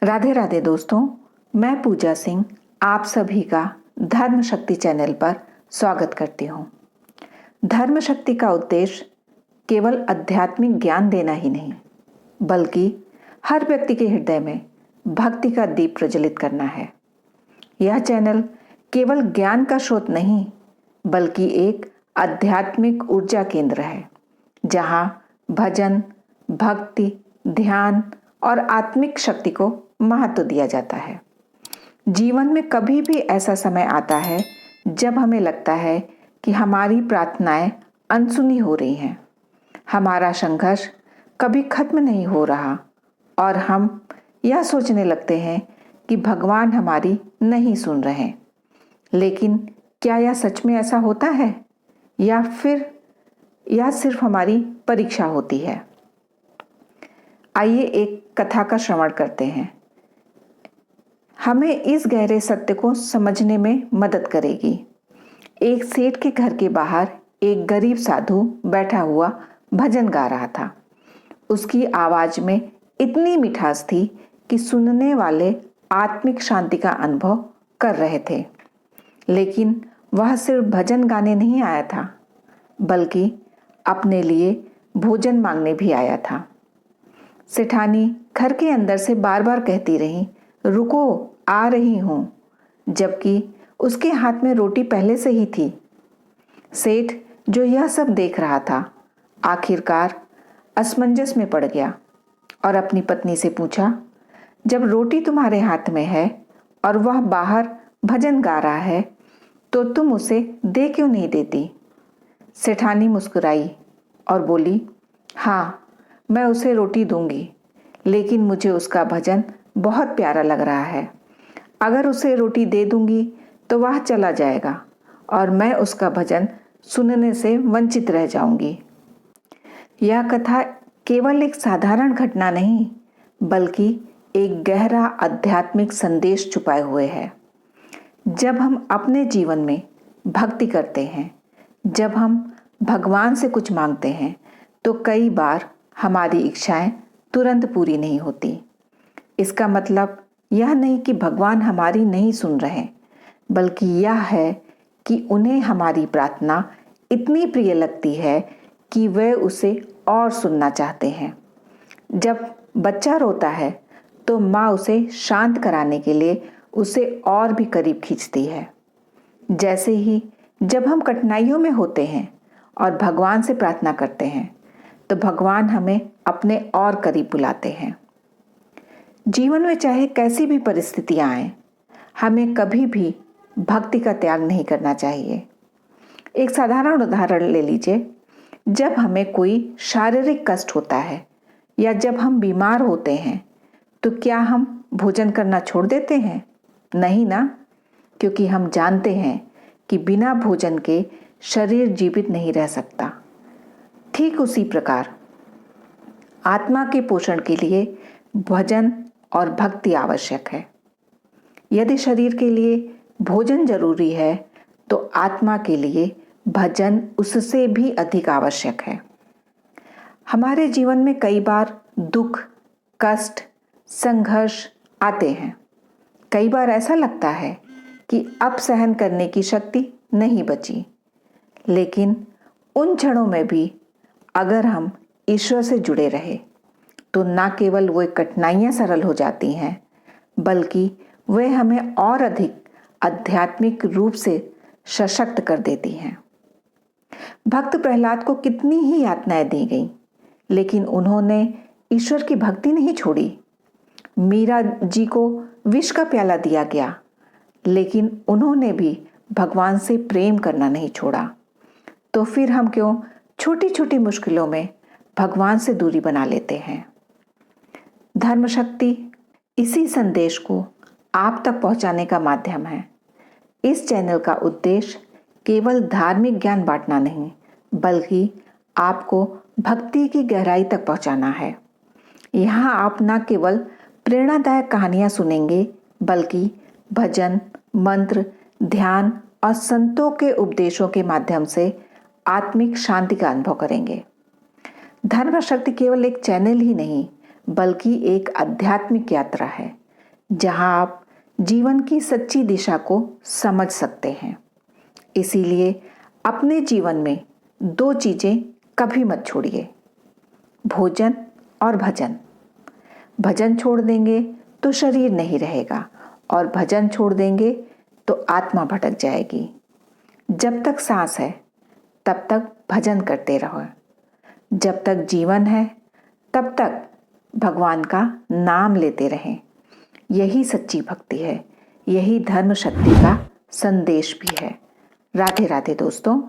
राधे राधे दोस्तों, मैं पूजा सिंह आप सभी का धर्म शक्ति चैनल पर स्वागत करती हूँ। धर्म शक्ति का उद्देश्य केवल आध्यात्मिक ज्ञान देना ही नहीं, बल्कि हर व्यक्ति के हृदय में भक्ति का दीप प्रज्वलित करना है। यह चैनल केवल ज्ञान का स्रोत नहीं, बल्कि एक आध्यात्मिक ऊर्जा केंद्र है, जहाँ भजन, भक्ति, ध्यान और आत्मिक शक्ति को महत्व दिया जाता है। जीवन में कभी भी ऐसा समय आता है जब हमें लगता है कि हमारी प्रार्थनाएं अनसुनी हो रही हैं, हमारा संघर्ष कभी खत्म नहीं हो रहा और हम यह सोचने लगते हैं कि भगवान हमारी नहीं सुन रहे। लेकिन क्या यह सच में ऐसा होता है या फिर यह सिर्फ हमारी परीक्षा होती है? आइए एक कथा का श्रवण करते हैं। हमें इस गहरे सत्य को समझने में मदद करेगी। एक सेठ के घर के बाहर एक गरीब साधु बैठा हुआ भजन गा रहा था। उसकी आवाज में इतनी मिठास थी कि सुनने वाले आत्मिक शांति का अनुभव कर रहे थे। लेकिन वह सिर्फ भजन गाने नहीं आया था, बल्कि अपने लिए भोजन मांगने भी आया था। सेठानी घर के अंदर से बार बार कहती रही, रुको, आ रही हूं, जबकि उसके हाथ में रोटी पहले से ही थी। सेठ जो यह सब देख रहा था, आखिरकार असमंजस में पड़ गया और अपनी पत्नी से पूछा, जब रोटी तुम्हारे हाथ में है और वह बाहर भजन गा रहा है, तो तुम उसे दे क्यों नहीं देती? सेठानी मुस्कुराई और बोली, हाँ, मैं उसे रोटी दूंगी, लेकिन मुझे उसका भजन बहुत प्यारा लग रहा है। अगर उसे रोटी दे दूंगी तो वह चला जाएगा और मैं उसका भजन सुनने से वंचित रह जाऊंगी। यह कथा केवल एक साधारण घटना नहीं, बल्कि एक गहरा आध्यात्मिक संदेश छुपाए हुए है। जब हम अपने जीवन में भक्ति करते हैं, जब हम भगवान से कुछ मांगते हैं, तो कई बार हमारी इच्छाएं तुरंत पूरी नहीं होती। इसका मतलब यह नहीं कि भगवान हमारी नहीं सुन रहे, बल्कि यह है कि उन्हें हमारी प्रार्थना इतनी प्रिय लगती है कि वे उसे और सुनना चाहते हैं। जब बच्चा रोता है तो माँ उसे शांत कराने के लिए उसे और भी करीब खींचती है। जैसे ही जब हम कठिनाइयों में होते हैं और भगवान से प्रार्थना करते हैं, तो भगवान हमें अपने और करीब बुलाते हैं। जीवन में चाहे कैसी भी परिस्थितियां आए, हमें कभी भी भक्ति का त्याग नहीं करना चाहिए। एक साधारण उदाहरण ले लीजिए। जब हमें कोई शारीरिक कष्ट होता है या जब हम बीमार होते हैं, तो क्या हम भोजन करना छोड़ देते हैं? नहीं ना, क्योंकि हम जानते हैं कि बिना भोजन के शरीर जीवित नहीं रह सकता। ठीक उसी प्रकार आत्मा के पोषण के लिए भजन और भक्ति आवश्यक है। यदि शरीर के लिए भोजन जरूरी है, तो आत्मा के लिए भजन उससे भी अधिक आवश्यक है। हमारे जीवन में कई बार दुख, कष्ट, संघर्ष आते हैं। कई बार ऐसा लगता है कि अब सहन करने की शक्ति नहीं बची। लेकिन उन क्षणों में भी अगर हम ईश्वर से जुड़े रहे, तो न केवल वो कठिनाइयाँ सरल हो जाती हैं, बल्कि वे हमें और अधिक आध्यात्मिक रूप से सशक्त कर देती हैं। भक्त प्रहलाद को कितनी ही यातनाएं दी गई, लेकिन उन्होंने ईश्वर की भक्ति नहीं छोड़ी। मीरा जी को विष का प्याला दिया गया, लेकिन उन्होंने भी भगवान से प्रेम करना नहीं छोड़ा। तो फिर हम क्यों छोटी छोटी मुश्किलों में भगवान से दूरी बना लेते हैं? धर्म शक्ति इसी संदेश को आप तक पहुंचाने का माध्यम है। इस चैनल का उद्देश्य केवल धार्मिक ज्ञान बांटना नहीं, बल्कि आपको भक्ति की गहराई तक पहुंचाना है। यहाँ आप न केवल प्रेरणादायक कहानियाँ सुनेंगे, बल्कि भजन, मंत्र, ध्यान और संतों के उपदेशों के माध्यम से आत्मिक शांति का अनुभव करेंगे। धर्म शक्ति केवल एक चैनल ही नहीं, बल्कि एक आध्यात्मिक यात्रा है, जहां आप जीवन की सच्ची दिशा को समझ सकते हैं। इसीलिए अपने जीवन में 2 चीज़ें कभी मत छोड़िए, भोजन और भजन। भजन छोड़ देंगे तो शरीर नहीं रहेगा और भजन छोड़ देंगे तो आत्मा भटक जाएगी। जब तक सांस है तब तक भजन करते रहो। जब तक जीवन है तब तक भगवान का नाम लेते रहें। यही सच्ची भक्ति है, यही धर्म शक्ति का संदेश भी है। राधे राधे दोस्तों।